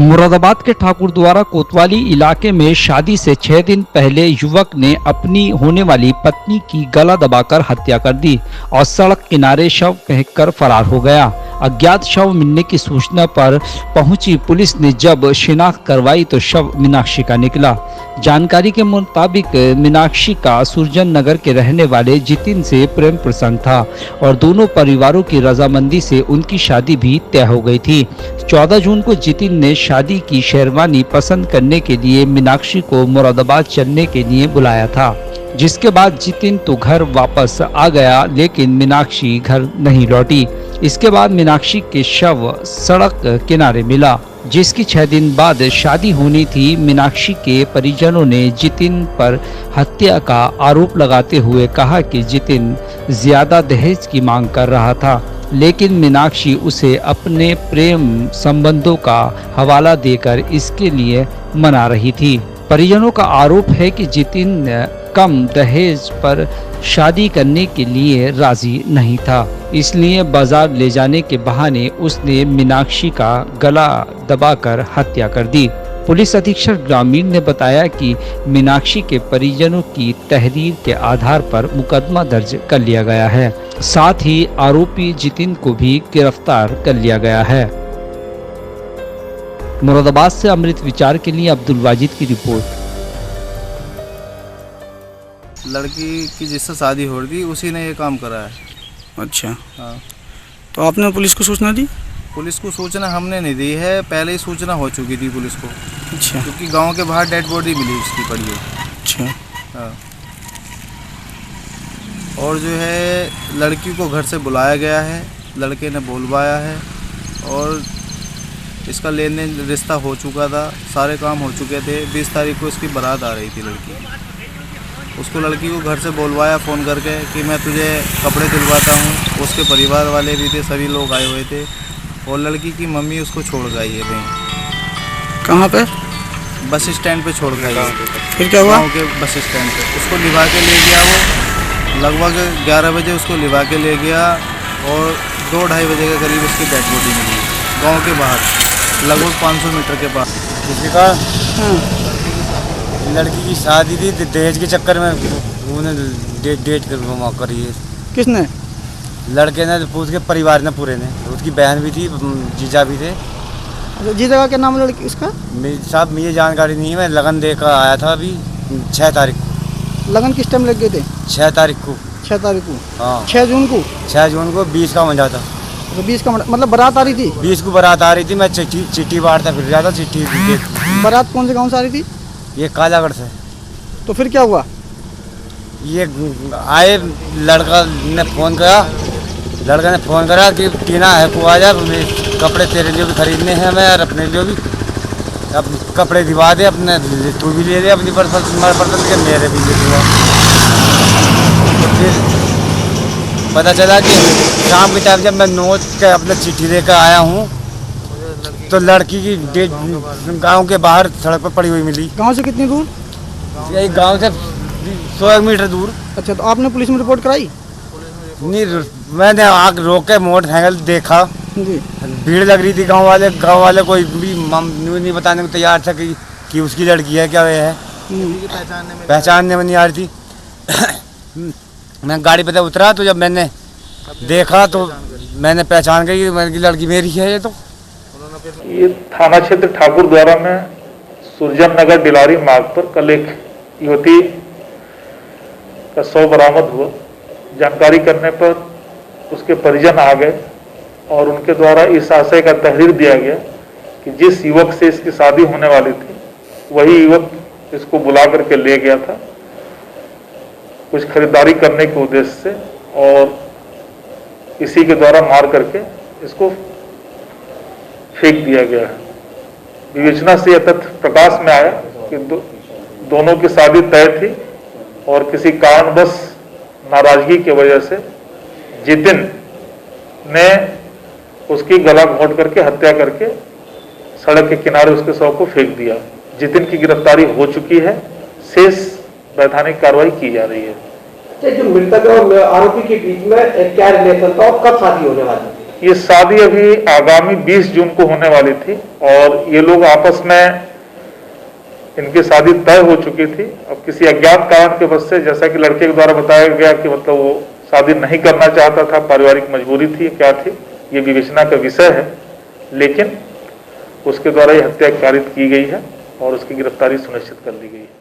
मुरादाबाद के ठाकुर द्वारा कोतवाली इलाके में शादी से 6 दिन पहले युवक ने अपनी होने वाली पत्नी की गला दबाकर हत्या कर दी और सड़क किनारे शव फेंककर फरार हो गया। अज्ञात शव मिलने की सूचना पर पहुंची पुलिस ने जब शिनाख्त करवाई तो शव मीनाक्षी का निकला। जानकारी के मुताबिक मीनाक्षी का सुरजन नगर के रहने वाले जितिन से प्रेम प्रसंग था और दोनों परिवारों की रजामंदी से उनकी शादी भी तय हो गई थी। 14 जून को जितिन ने शादी की शेरवानी पसंद करने के लिए मीनाक्षी को मुरादाबाद चलने के लिए बुलाया था, जिसके बाद जितिन तो घर वापस आ गया लेकिन मीनाक्षी घर नहीं लौटी। इसके बाद मीनाक्षी के शव सड़क किनारे मिला, जिसकी 6 दिन बाद शादी होनी थी। मीनाक्षी के परिजनों ने जितिन पर हत्या का आरोप लगाते हुए कहा कि जितिन ज्यादा दहेज की मांग कर रहा था, लेकिन मीनाक्षी उसे अपने प्रेम संबंधों का हवाला देकर इसके लिए मना रही थी। परिजनों का आरोप है कि जितिन कम दहेज पर शादी करने के लिए राजी नहीं था, इसलिए बाजार ले जाने के बहाने उसने मीनाक्षी का गला दबाकर हत्या कर दी। पुलिस अधीक्षक ग्रामीण ने बताया कि मीनाक्षी के परिजनों की तहरीर के आधार पर मुकदमा दर्ज कर लिया गया है। साथ ही आरोपी जितिन को भी गिरफ्तार कर लिया गया है। मुरादाबाद से अमृत विचार के लिए अब्दुल वाजिद की रिपोर्ट। लड़की की जिससे शादी हो रही थी उसी ने ये काम करा है। अच्छा, हाँ। तो आपने पुलिस को सूचना दी? पुलिस को सूचना हमने नहीं दी है, पहले ही सूचना हो चुकी थी पुलिस को। अच्छा, क्योंकि गांव के बाहर डेड बॉडी मिली उसकी पड़ी है। अच्छा, हाँ। और जो है लड़की को घर से बुलाया गया है, लड़के ने बोलवाया है और इसका लेन देन रिश्ता हो चुका था, सारे काम हो चुके थे। 20 तारीख को इसकी बारात आ रही थी लड़की। उसको लड़की को घर से बोलवाया फ़ोन करके कि मैं तुझे कपड़े दिलवाता हूँ। उसके परिवार वाले भी थे, सभी लोग आए हुए थे और लड़की की मम्मी उसको छोड़ गई है कहीं। कहाँ पे? बस स्टैंड पे छोड़ गई है। फिर क्या हुआ? गाँव के बस स्टैंड पे उसको लिवा के ले गया वो, लगभग 11 बजे उसको लिवा के ले गया और 2-2:30 बजे के करीब उसकी डेड बॉडी मिली गाँव के बाहर, लगभग 500 मीटर के पास। किसी का लड़की की शादी थी, दहेज के चक्कर में उन्होंने डेट करी है। किसने? लड़के ने, उसके परिवार ने, पूरे ने। उसकी बहन भी थी, जीजा भी थे। अच्छा, जीजा का क्या नाम है लड़की उसका? साहब मुझे जानकारी नहीं है, मैं लगन देकर आया था अभी 6 तारीख को। लगन किस टाइम लग गए थे? 6 तारीख को। 6 तारीख को? हाँ, 6 जून को? 6 जून को 20 का मंजा था। तो 20 का मतलब बारात आ रही थी? 20 को बारात आ रही थी। मैं चिट्ठी बांटता फिर रहा था। चिट्ठी बारात कौन से गाँव से आ रही थी? ये कालागढ़ से। तो फिर क्या हुआ? ये आए, लड़का ने फ़ोन करा कि टीना है को आ जा, कपड़े तेरे लिए भी खरीदने हैं हमें और अपने लिए भी। अब कपड़े दिवा दे, अपने तू भी ले ले अपनी पसंद के, मेरे भी ले दिवा। तो फिर पता चला कि शाम के टाइम जब मैं नोट के अपना चिट्ठी लेकर आया हूँ तो लड़की की डेट गांव के बाहर सड़क पर पड़ी हुई मिली। गाँव से कितनी दूर? यही गांव से 100 मीटर दूर। अच्छा, तो आपने पुलिस में रिपोर्ट कराई? नहीं, मैंने आग रोक के मोटरसाइकिल देखा, जी। भीड़ लग रही थी। गांव वाले कोई भी नहीं बताने को तैयार था कि उसकी लड़की है क्या है। पहचानने में नहीं आ रही थी। मैं गाड़ी पे उतरा तो जब मैंने देखा तो मैंने पहचान गई कि लड़की मेरी है। ये थाना क्षेत्र ठाकुर द्वारा में सुरजन नगर डिलारी मार्ग पर कल एक युवती का शव बरामद हुआ। जानकारी करने पर उसके परिजन आ गए और उनके द्वारा इस आशय का तहरीर दिया गया कि जिस युवक से इसकी शादी होने वाली थी वही युवक इसको बुला करके ले गया था कुछ खरीदारी करने के उद्देश्य से, और इसी के द्वारा मार करके इसको फेंक दिया गया है। विवेचना से यह तथ्य प्रकाश में आया कि दोनों की शादी तय थी और किसी कारणवश नाराजगी की वजह से जितिन ने उसकी गला घोंट करके हत्या करके सड़क के किनारे उसके शव को फेंक दिया। जितिन की गिरफ्तारी हो चुकी है, शेष वैधानिक कार्रवाई की जा रही है। जो मृतक और आरोपी के बीच में क्या रिलेशन था और कब शादी होने वाली थी? ये शादी अभी आगामी 20 जून को होने वाली थी और ये लोग आपस में इनकी शादी तय हो चुकी थी। अब किसी अज्ञात कारण के वजह से, जैसा कि लड़के के द्वारा बताया गया कि मतलब वो शादी नहीं करना चाहता था, पारिवारिक मजबूरी थी, क्या थी, ये विवेचना का विषय है, लेकिन उसके द्वारा ये हत्या कारित की गई है और उसकी गिरफ्तारी सुनिश्चित कर ली गई है।